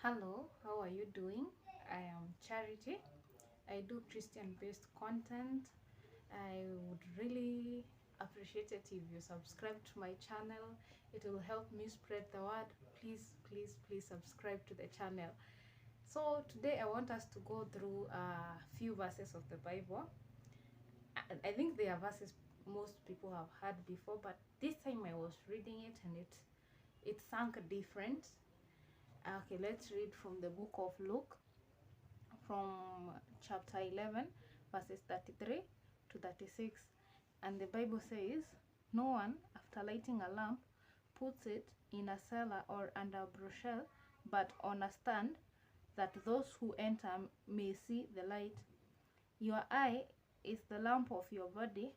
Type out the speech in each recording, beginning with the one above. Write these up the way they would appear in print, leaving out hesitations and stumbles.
Hello, how are you doing? I am Charity. I do Christian based content. I would really appreciate it if you subscribe to my channel. It will help me spread the word. Please subscribe to the channel. So today I want us to go through a few verses of the Bible. I think they are verses most people have heard before, but this time I was reading it and it sunk different. Okay, let's read from the book of Luke, from chapter 11, verses 33 to 36. And the Bible says, "No one, after lighting a lamp, puts it in a cellar or under a bushel, but on a stand, that those who enter may see the light. Your eye is the lamp of your body.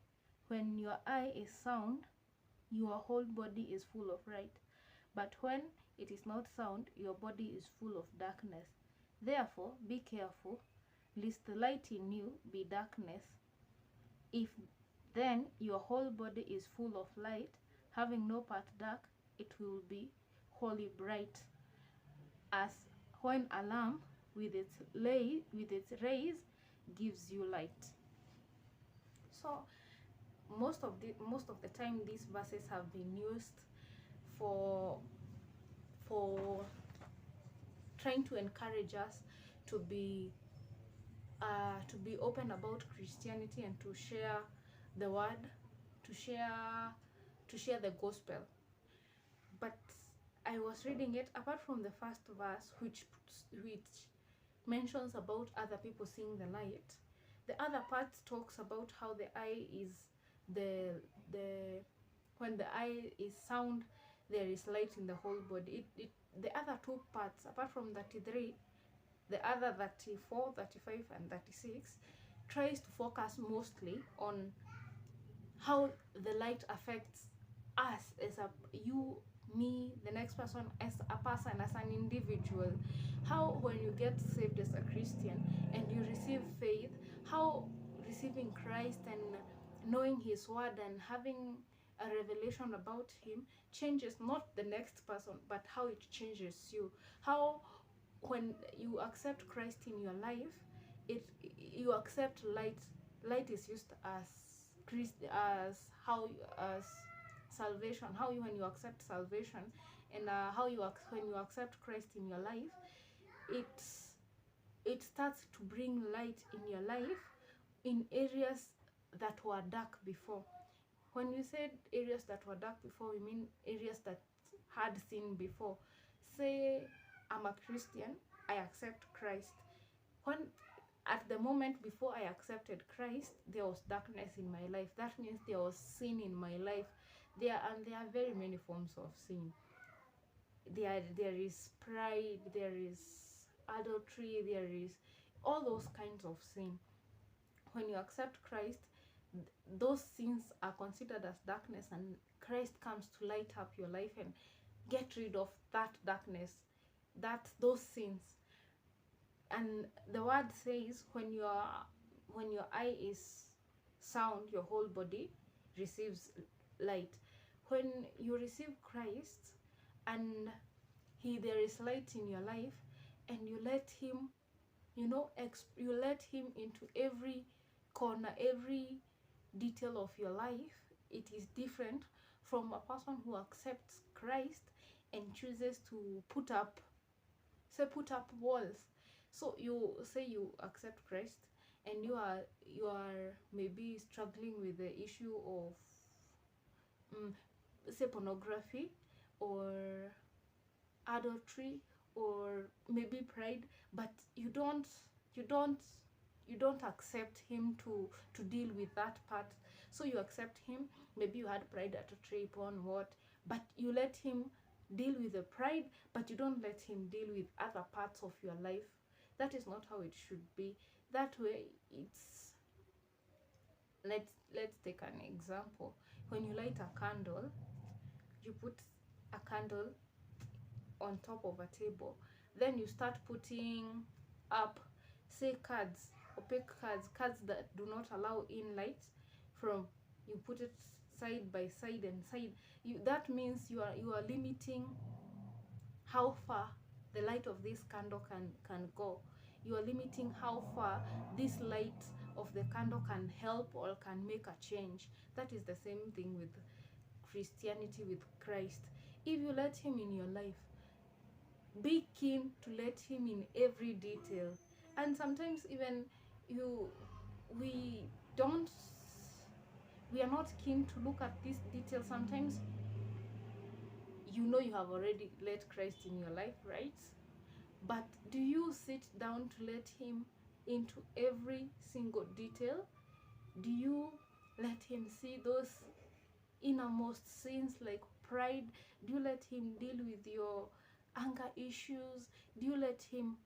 When your eye is sound, your whole body is full of light. But when it is not sound, your body is full of darkness. Therefore, be careful, lest the light in you be darkness. If then your whole body is full of light, having no part dark, it will be wholly bright, as when a lamp with its rays gives you light." So most of the time these verses have been used for trying to encourage us to be open about Christianity and to share the word, to share the gospel. But I was reading it, apart from the first verse, which mentions about other people seeing the light, the other part talks about how the eye is the when the eye is sound, there is light in the whole body. The other two parts, apart from 33, the other 34, 35, and 36 tries to focus mostly on how the light affects us as you, me, the next person, as a person, as an individual. How when you get saved as a Christian and you receive faith, how receiving Christ and knowing his word and having a revelation about him changes not the next person, but how it changes you. How when you accept Christ in your life, you accept light. Light is used as as salvation. When you accept salvation, and when you accept Christ in your life, it starts to bring light in your life in areas that were dark before. When you said areas that were dark before, we mean areas that had sin before. Say I'm a Christian, I accept Christ. When at the moment before I accepted Christ, there was darkness in my life. That means there was sin in my life. There are very many forms of sin. There is pride, there is adultery, there is all those kinds of sin. When you accept Christ, those sins are considered as darkness, and Christ comes to light up your life and get rid of that darkness, those sins. And the word says when your eye is sound, your whole body receives light. When you receive Christ and there is light in your life, and you let him, you let him into every corner, every detail of your life, it is different from a person who accepts Christ and chooses to put up walls. So you say you accept Christ, and you are maybe struggling with the issue of say pornography or adultery or maybe pride, but you don't accept him to deal with that part. So you accept him, maybe you had pride, adultery, porn, but you let him deal with the pride, but you don't let him deal with other parts of your life. That is not how it should be. That way, it's let's take an example. When you light a candle, you put a candle on top of a table, then you start putting up, say, opaque cards that do not allow in light from, you put it side by side and side. That means you are limiting how far the light of this candle can go. You are limiting how far this light of the candle can help or can make a change. That is the same thing with Christianity, with Christ. If you let him in your life, be keen to let him in every detail. And sometimes even you we don't we are not keen to look at this detail. Sometimes you know you have already let Christ in your life, right? But do you sit down to let him into every single detail? Do you let him see those innermost sins like pride? Do you let him deal with your anger issues? Do you let him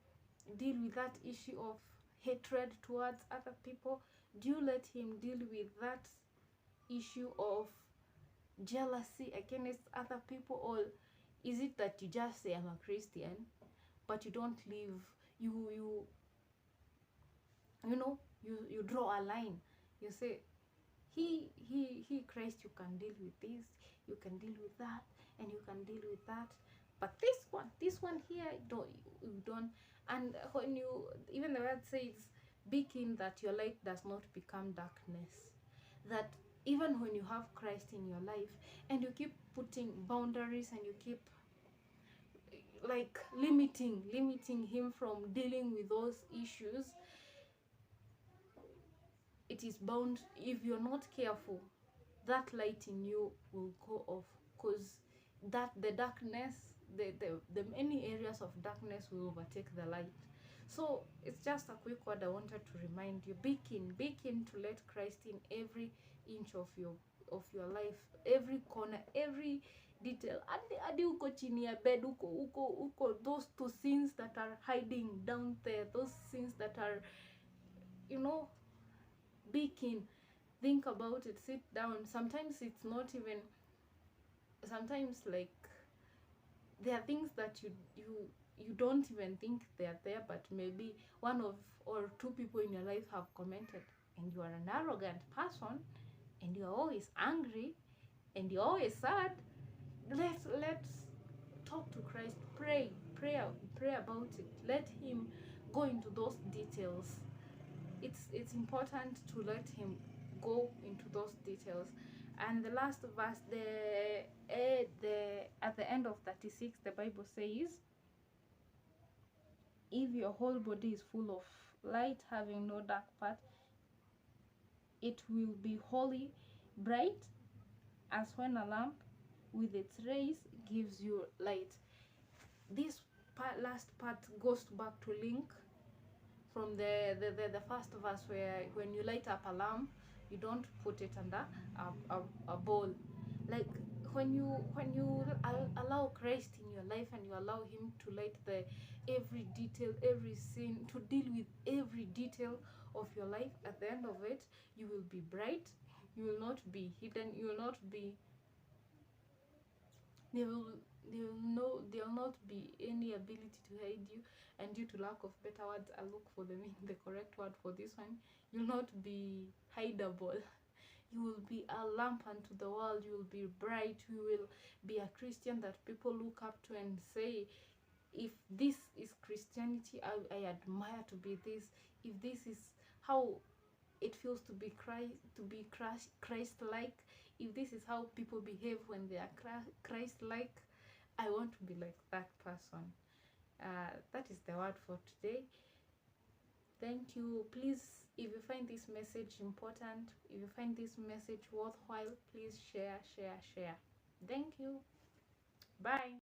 deal with that issue of hatred towards other people? Do you let him deal with that issue of jealousy against other people? Or is it that you just say I'm a Christian but you don't live, you draw a line? You say he Christ, you can deal with this, you can deal with that, and you can deal with that, but this one here, you don't. And when you, even the word says, be keen that your light does not become darkness. That even when you have Christ in your life and you keep putting boundaries and you keep like limiting him from dealing with those issues, it is bound, if you're not careful, that light in you will go off, because that the darkness, the many areas of darkness will overtake the light. So it's just a quick word I wanted to remind you. Be keen to let Christ in every inch of your life, every corner, every detail. Hadi uko chini ya bed, uko those two sins that are hiding down there, those sins that are, be keen. Think about it, sit down. Sometimes it's not even, sometimes like there are things that you don't even think they're there, but maybe one of or two people in your life have commented, and you are an arrogant person, and you're always angry, and you're always sad. Let's talk to Christ. Pray about it. Let him go into those details. It's important to let him go into those details. And the last verse, at the end of 36, the Bible says, if your whole body is full of light, having no dark part, it will be wholly bright, as when a lamp with its rays gives you light. This last part goes back to link from the first verse, where when you light up a lamp, you don't put it under a bowl. Like when you allow Christ in your life and you allow him to light the every detail, every sin, to deal with every detail of your life, at the end of it, you will be bright. You will not be hidden. You will not be, there will not be any ability to hide you. And due to lack of better words, I'll look for the correct word for this one. You'll not be hideable. You will be a lamp unto the world. You will be bright. You will be a Christian that people look up to and say, if this is Christianity, I admire to be this. If this is how it feels to be Christ-like, if this is how people behave when they are Christ-like, I want to be like that person. That is the word for today. Thank you. Please, if you find this message important, if you find this message worthwhile, please share. Thank you. Bye.